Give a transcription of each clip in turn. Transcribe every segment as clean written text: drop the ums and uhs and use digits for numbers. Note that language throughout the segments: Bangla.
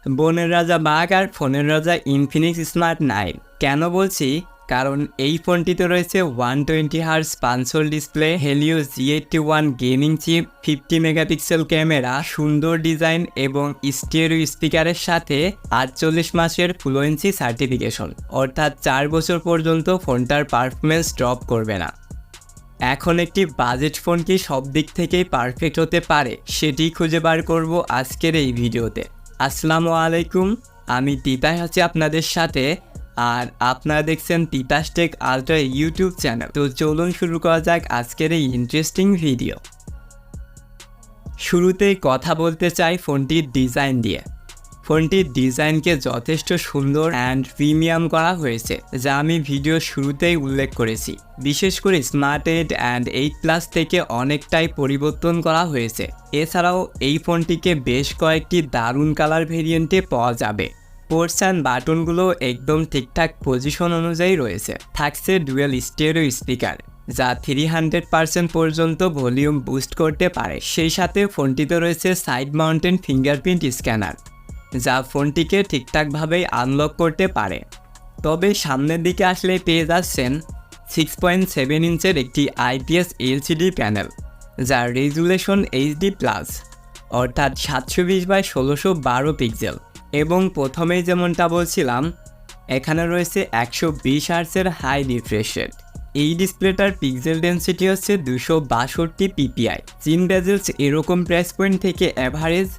বনের রাজা বাঘ আর ফোনের রাজা ইনফিনিক্স স্মার্ট 9 কেন বলছি? কারণ এই ফোনটিতে রয়েছে 120 Hz punch hole display, Helio G81 gaming chip, 50 megapixel camera, সুন্দর ডিজাইন এবং স্টেরিও স্পিকারের সাথে 48 মাসের ফ্লুয়েন্সি সার্টিফিকেশন, অর্থাৎ 4 বছর পর্যন্ত ফোনটার পারফরমেন্স ড্রপ করবে না। এখন একটি বাজেট ফোন কি সব দিক থেকেই পারফেক্ট হতে পারে, সেটি খুঁজে বার করব আজকের এই ভিডিওতে। আসসালামু আলাইকুম, আমি তিতাস আছি আপনাদের সাথে, আর আপনারা দেখছেন Titas Tech Ultra YouTube channel. তো চলুন শুরু করা যাক আজকের এই ইন্টারেস্টিং ভিডিও। শুরুতেই কথা বলতে চাই ফোনটির ডিজাইন দিয়ে। ফোনটির ডিজাইনকে যথেষ্ট সুন্দর অ্যান্ড প্রিমিয়াম করা হয়েছে, যা আমি ভিডিওর শুরুতেই উল্লেখ করেছি। বিশেষ করে স্মার্ট 8 অ্যান্ড 8+ থেকে অনেকটাই পরিবর্তন করা হয়েছে। এছাড়াও এই ফোনটিকে বেশ কয়েকটি দারুণ কালার ভেরিয়েন্টে পাওয়া যাবে। পোর্টস অ্যান্ড বাটনগুলো একদম ঠিকঠাক পজিশন অনুযায়ী রয়েছে। থাকছে ডুয়েল স্টেরিও স্পিকার, যা 300% পর্যন্ত ভলিউম বুস্ট করতে পারে। সেই সাথে ফোনটিতে রয়েছে সাইড মাউন্টেন ফিঙ্গারপ্রিন্ট স্ক্যানার, যা ফোনটিকে ঠিকঠাকভাবেই আনলক করতে পারে। তবে সামনের দিকে আসলে পেয়ে যাচ্ছেন 6.7 ইঞ্চের একটি IPS LCD প্যানেল, যার রেজুলেশন HD+, অর্থাৎ 720x1612 পিক্সেল। এবং প্রথমেই যেমনটা বলছিলাম, এখানে রয়েছে 120 হার্টজের হাই রিফ্রেশ রেট। এই ডিসপ্লেটার পিক্সেল ডেন্সিটি হচ্ছে 262 PPI। চিন বেজেলস এরকম প্রাইস পয়েন্ট থেকে অ্যাভারেজ।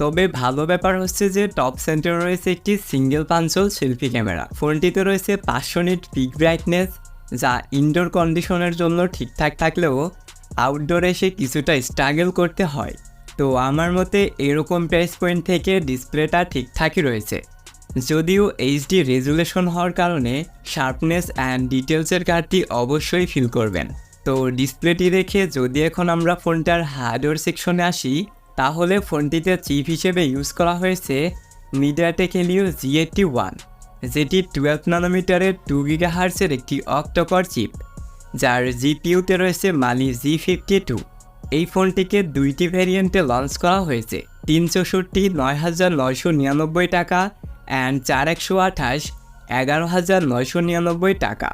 তবে ভালো ব্যাপার হচ্ছে যে টপ সেন্টারে রয়েছে একটি সিঙ্গেল পাঞ্চল সেলফি ক্যামেরা। ফোনটিতে রয়েছে 500 নিট পিক ব্রাইটনেস, যা ইনডোর কন্ডিশনের জন্য ঠিকঠাক থাকলেও আউটডোরে এসে কিছুটা স্ট্রাগল করতে হয়। তো আমার মতে এরকম প্রাইস পয়েন্ট থেকে ডিসপ্লেটা ঠিকঠাকই রয়েছে, যদিও HD রেজুলেশন হওয়ার কারণে শার্পনেস অ্যান্ড ডিটেলসের ঘাটতি অবশ্যই ফিল করবেন। তো ডিসপ্লেটি দেখে যদি এখন আমরা ফোনটার হার্ডওয়্যার সেকশনে আসি, তাহলে ফোনটিতে চিপ হিসেবে ইউজ করা হয়েছে মিডিয়াটেক হেলিও G81, যেটি 12 ন্যানোমিটারের 2 GHz একটি অক্টোকর চিপ, যার GPUতে রয়েছে মালি G52। এই ফোনটিকে দুইটি ভ্যারিয়েন্টে লঞ্চ করা হয়েছে, 364 9,999 টাকা অ্যান্ড 4128 11,999 টাকা।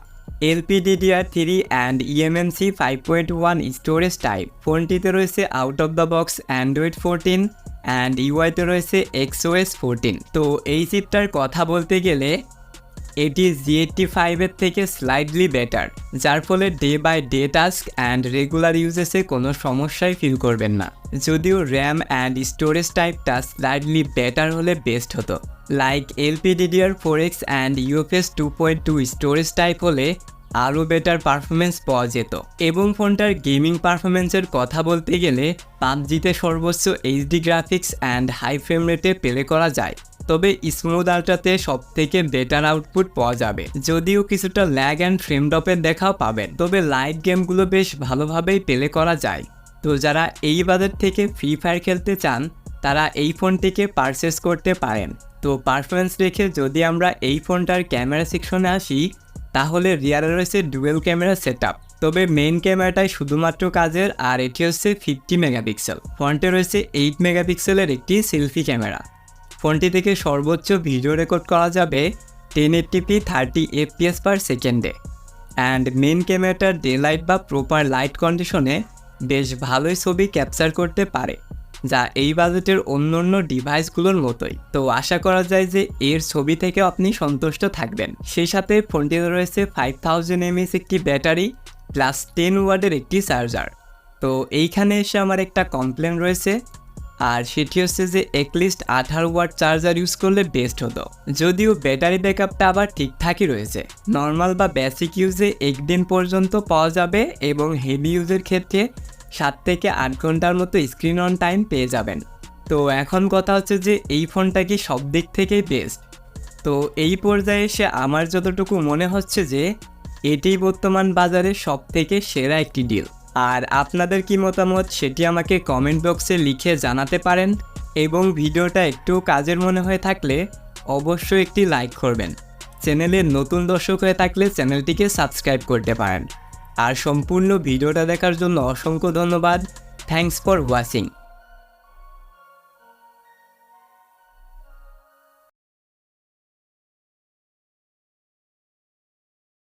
LPDDR3 and eMMC 5.1 storage type. ফোনটিতে রয়েছে out of the box Android 14 and ইউআইতে রয়েছে XOS 14। তো এই চিপটার কথা বলতে গেলে এটি G85-এর থেকে স্লাইডলি বেটার, যার ফলে day by day task and regular ইউজেসে কোনো সমস্যাই ফিল করবেন না। যদিও র্যাম অ্যান্ড স্টোরেজ টাইপটা স্লাইডলি বেটার হলে বেস্ট হতো, like LPDDR4X and UFS 2.2 storage type হলে আরও বেটার পারফরমেন্স পাওয়া যেত। এবং ফোনটার গেমিং পারফরমেন্সের কথা বলতে গেলে PUBGতে সর্বোচ্চ HD graphics and high frame রেটে প্লে করা যায়। তবে স্মুথ আল্ট্রাতে সবথেকে বেটার আউটপুট পাওয়া যাবে, যদিও কিছুটা ল্যাগ অ্যান্ড ফ্রেম ড্রপের দেখাও পাবেন। তবে লাইট গেমগুলো বেশ ভালোভাবেই প্লে করা যায়। তো যারা এই বাজার থেকে ফ্রি ফায়ার খেলতে চান, তারা এই ফোনটিকে পারচেস করতে পারেন। তো পারফরমেন্স রেখে যদি আমরা এই ফোনটার ক্যামেরা সেকশনে আসি, তাহলে রিয়ারে রয়েছে ডুয়েল ক্যামেরা সেটআপ। তবে মেইন ক্যামেরাটাই শুধুমাত্র কাজের, আর এটি হচ্ছে 50 মেগাপিক্সেল। ফ্রন্টে রয়েছে 8 মেগাপিক্সেলের একটি সেলফি ক্যামেরা। ফোনটি থেকে সর্বোচ্চ ভিডিও রেকর্ড করা যাবে 1080p 30 fps/সেকেন্ডে। অ্যান্ড মেইন ক্যামেরাটার ডে লাইট বা প্রপার লাইট কন্ডিশনে বেশ ভালোই ছবি ক্যাপচার করতে পারে, যা এই বাজেটের অন্য ডিভাইসগুলোর মতোই। তো আশা করা যায় যে এর ছবি থেকে আপনি সন্তুষ্ট থাকবেন। সেই সাথে ফোনটিতে রয়েছে 5000 mAh একটি ব্যাটারি প্লাস 10 ওয়াটের একটি চার্জার। তো এইখানে এসে আমার একটা কমপ্লেন রয়েছে, আর সেটি হচ্ছে যে একলিস্ট 18 ওয়াট চার্জার ইউজ করলে বেস্ট হতো। যদিও ব্যাটারি ব্যাকআপটা আবার ঠিকঠাকই রয়েছে, নর্মাল বা বেসিক ইউজে 1 দিন পর্যন্ত পাওয়া যাবে, এবং হেভি ইউজের ক্ষেত্রে 7 থেকে 8 ঘন্টার মতো স্ক্রিন অন টাইম পেয়ে যাবেন। তো এখন কথা হচ্ছে যে এই ফোনটা কি সব দিক থেকেই বেস্ট? তো এই পর্যায়ে এসে আমার যতটুকু মনে হচ্ছে যে এটিই বর্তমান বাজারে সব থেকে সেরা একটি ডিল। আর আপনাদের কি মতামত সেটি আমাকে কমেন্ট বক্সে লিখে জানাতে পারেন, এবং ভিডিওটা একটু কাজের মনে হয়ে থাকলে অবশ্যই একটি লাইক করবেন। চ্যানেলের নতুন দর্শক হয়ে থাকলে চ্যানেলটিকে সাবস্ক্রাইব করতে পারেন। আর সম্পূর্ণ ভিডিওটা দেখার জন্য অসংখ্য ধন্যবাদ। Thanks for watching.